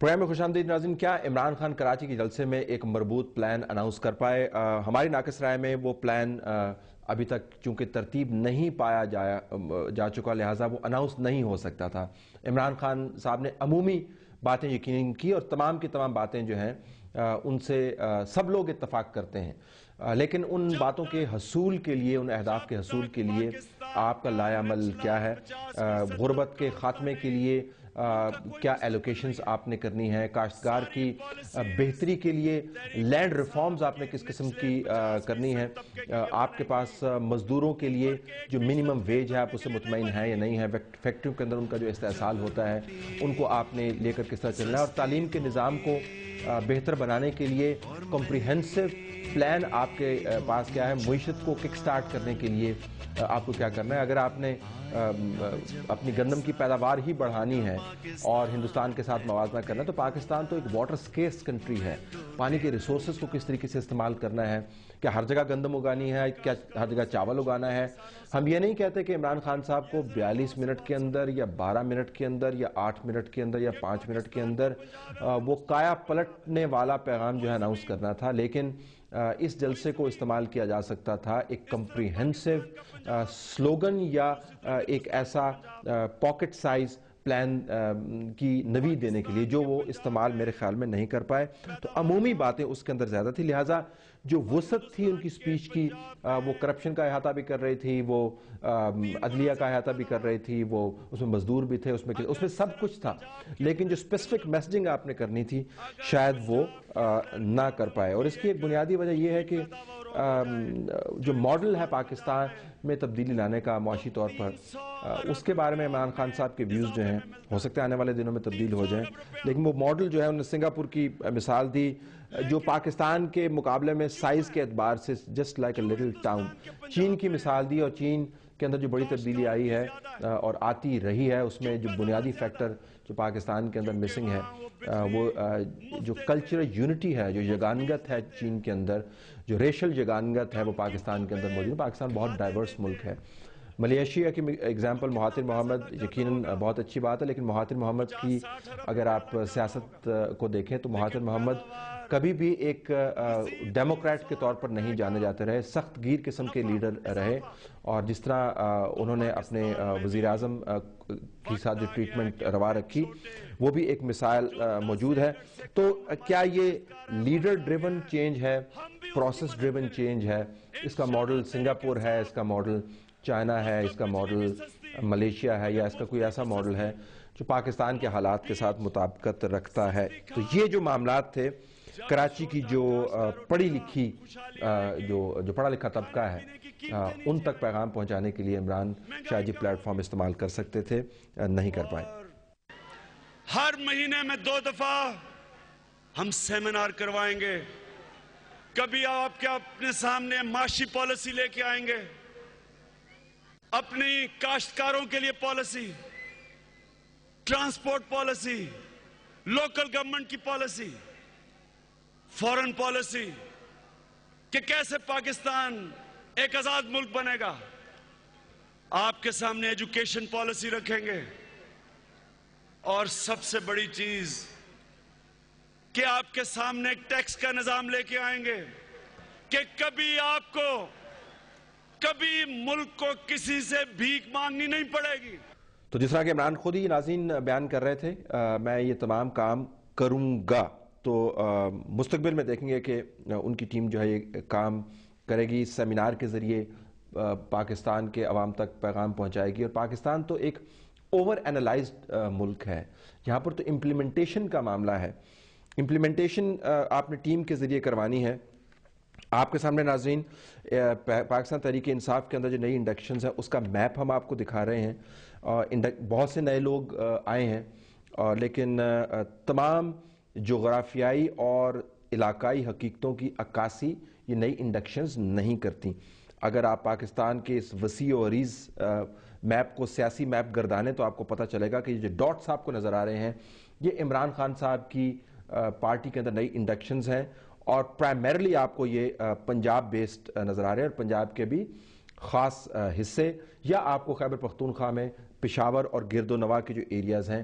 Programme میں خوش آمدید ناظرین. کیا عمران خان کراچی کے جلسے میں ایک مربوط پلان اناؤنس کر پائے؟ ہماری ناقص رائے میں وہ پلان ابھی تک چونکہ ترتیب نہیں پایا جا چکا، لہٰذا وہ اناؤنس نہیں ہو سکتا تھا. عمران خان صاحب نے عمومی باتیں یقیناً کی اور تمام کی تمام باتیں جو ہیں ان سے سب لوگ اتفاق کرتے ہیں، لیکن ان باتوں کے حصول کے لیے، ان اہداف کے حصول کے لیے آپ کا لائے عمل کیا ہے؟ غربت کے خاتمے کے لیے کیا ایلوکیشنز آپ نے کرنی ہے؟ کاشتکار کی بہتری کے لیے لینڈ ریفارمز آپ نے کس قسم کی کرنی ہے؟ آپ کے پاس مزدوروں کے لیے جو منیمم ویج ہے آپ اس سے مطمئن ہیں یا نہیں ہے؟ فیکٹریوں کے اندر ان کا جو استحصال ہوتا ہے ان کو آپ نے لے کر کس طرح چلنا ہے؟ اور تعلیم کے نظام کو بہتر بنانے کے لیے کمپریہنسو پلان آپ کے پاس کیا ہے؟ معیشت کو کک سٹارٹ کرنے کے لیے آپ کو کیا کرنا ہے؟ اگر آپ نے اپنی گندم کی پیداوار ہی بڑھانی ہے اور ہندوستان کے ساتھ موازنہ کرنا ہے تو پاکستان تو ایک واٹر سکیس کنٹری ہے. پانی کے ریسورسز کو کس طریقے سے استعمال کرنا ہے؟ کیا ہر جگہ گندم اگانی ہے؟ کیا ہر جگہ چاول اگانا ہے؟ ہم یہ نہیں کہتے کہ عمران خان صاحب کو 42 منٹ کے اندر یا 12 منٹ کے اندر یا 8 منٹ کے اندر یا 5 منٹ کے اندر وہ کایا پلٹنے والا پیغام جو ہے اناؤنس کرنا تھا، لیکن اس جلسے کو استعمال کیا جا سکتا تھا ایک کمپریہنسو سلوگن یا ایک ایسا پاکٹ سائز پلان کی نوید دینے کے لیے جو وہ استعمال میرے خیال میں نہیں کر پائے. تو عمومی باتیں اس کے اندر زیادہ تھی، لہٰذا جو وسعت تھی ان کی سپیچ کی، وہ کرپشن کا احاطہ بھی کر رہی تھی، وہ عدلیہ کا احاطہ بھی کر رہی تھی، وہ اس میں مزدور بھی تھے، اس میں سب کچھ تھا، لیکن جو اسپیسیفک میسجنگ آپ نے کرنی تھی شاید وہ نہ کر پائے. اور اس کی ایک بنیادی وجہ یہ ہے کہ جو ماڈل ہے پاکستان میں تبدیلی لانے کا معاشی طور پر، اس کے بارے میں عمران خان صاحب کے ویوز جو ہیں ہو سکتا ہے آنے والے دنوں میں تبدیل ہو جائیں، لیکن وہ ماڈل جو ہے انہوں نے سنگاپور کی مثال دی جو پاکستان کے مقابلے میں سائز کے اعتبار سے just like a little town. چین کی مثال دی اور چین کے اندر جو بڑی تبدیلی آئی ہے اور آتی رہی ہے اس میں جو بنیادی فیکٹر جو پاکستان کے اندر مسنگ ہے وہ جو کلچرل یونٹی ہے، جو یگانگت ہے چین کے اندر، جو ریشل یگانگت ہے وہ پاکستان کے اندر موجود ہے. پاکستان بہت ڈائیورس ملک ہے. ملیشیا کی ایگزامپل مہاتیر محمد یقیناً بہت اچھی بات ہے، لیکن مہاتیر محمد کی اگر آپ سیاست کو دیکھیں تو مہاتیر محمد کبھی بھی ایک ڈیموکریٹ کے طور پر نہیں جانے جاتے رہے، سخت گیر قسم کے لیڈر رہے، اور جس طرح انہوں نے اپنے وزیر اعظم کے ساتھ جو ٹریٹمنٹ روا رکھی وہ بھی ایک مثال موجود ہے. تو کیا یہ لیڈر ڈریون چینج ہے، پروسیس ڈریون چینج ہے؟ اس کا ماڈل سنگاپور ہے، اس کا ماڈل چائنا ہے، اس کا ماڈل ملیشیا ہے، یا اس کا کوئی ایسا ماڈل ہے جو پاکستان کے حالات کے ساتھ مطابقت رکھتا ہے؟ تو یہ جو معاملات تھے کراچی کی جو پڑھی لکھی جو پڑھا لکھا طبقہ ہے ان تک پیغام پہنچانے کے لیے عمران شاید یہ پلیٹ فارم استعمال کر سکتے تھے، نہیں کر پائے. ہر مہینے میں 2 دفعہ ہم سیمینار کروائیں گے. کبھی آپ کے اپنے سامنے معاشی پالیسی لے کے آئیں گے، اپنی کاشتکاروں کے لیے policy, transport policy, local government کی پالیسی، فورن پالیسی، کہ کیسے پاکستان ایک آزاد ملک بنے گا. آپ کے سامنے ایجوکیشن پالیسی رکھیں گے، اور سب سے بڑی چیز کہ آپ کے سامنے ایک ٹیکس کا نظام لے کے آئیں گے کہ کبھی آپ کو کبھی ملک کو کسی سے بھیک مانگنی نہیں پڑے گی. تو جس طرح کہ عمران خود ہی ناظرین بیان کر رہے تھے میں یہ تمام کام کروں گا، تو مستقبل میں دیکھیں گے کہ ان کی ٹیم جو ہے یہ کام کرے گی، سیمینار کے ذریعے پاکستان کے عوام تک پیغام پہنچائے گی. اور پاکستان تو ایک اوور اینالائزڈ ملک ہے، یہاں پر تو امپلیمنٹیشن کا معاملہ ہے. امپلیمنٹیشن آپ نے ٹیم کے ذریعے کروانی ہے. آپ کے سامنے ناظرین پاکستان تحریک انصاف کے اندر جو نئی انڈکشنز ہیں اس کا میپ ہم آپ کو دکھا رہے ہیں. بہت سے نئے لوگ آئے ہیں، لیکن تمام جغرافیائی اور علاقائی حقیقتوں کی عکاسی یہ نئی انڈکشنز نہیں کرتی. اگر آپ پاکستان کے اس وسیع و عریض میپ کو سیاسی میپ گردانیں تو آپ کو پتہ چلے گا کہ یہ جو ڈاٹس آپ کو نظر آ رہے ہیں یہ عمران خان صاحب کی پارٹی کے اندر نئی انڈکشنز ہیں، اور پرائمرلی آپ کو یہ پنجاب بیسڈ نظر آ رہے ہیں، اور پنجاب کے بھی خاص حصے، یا آپ کو خیبر پختونخوا میں پشاور اور گرد و نواح کے جو ایریاز ہیں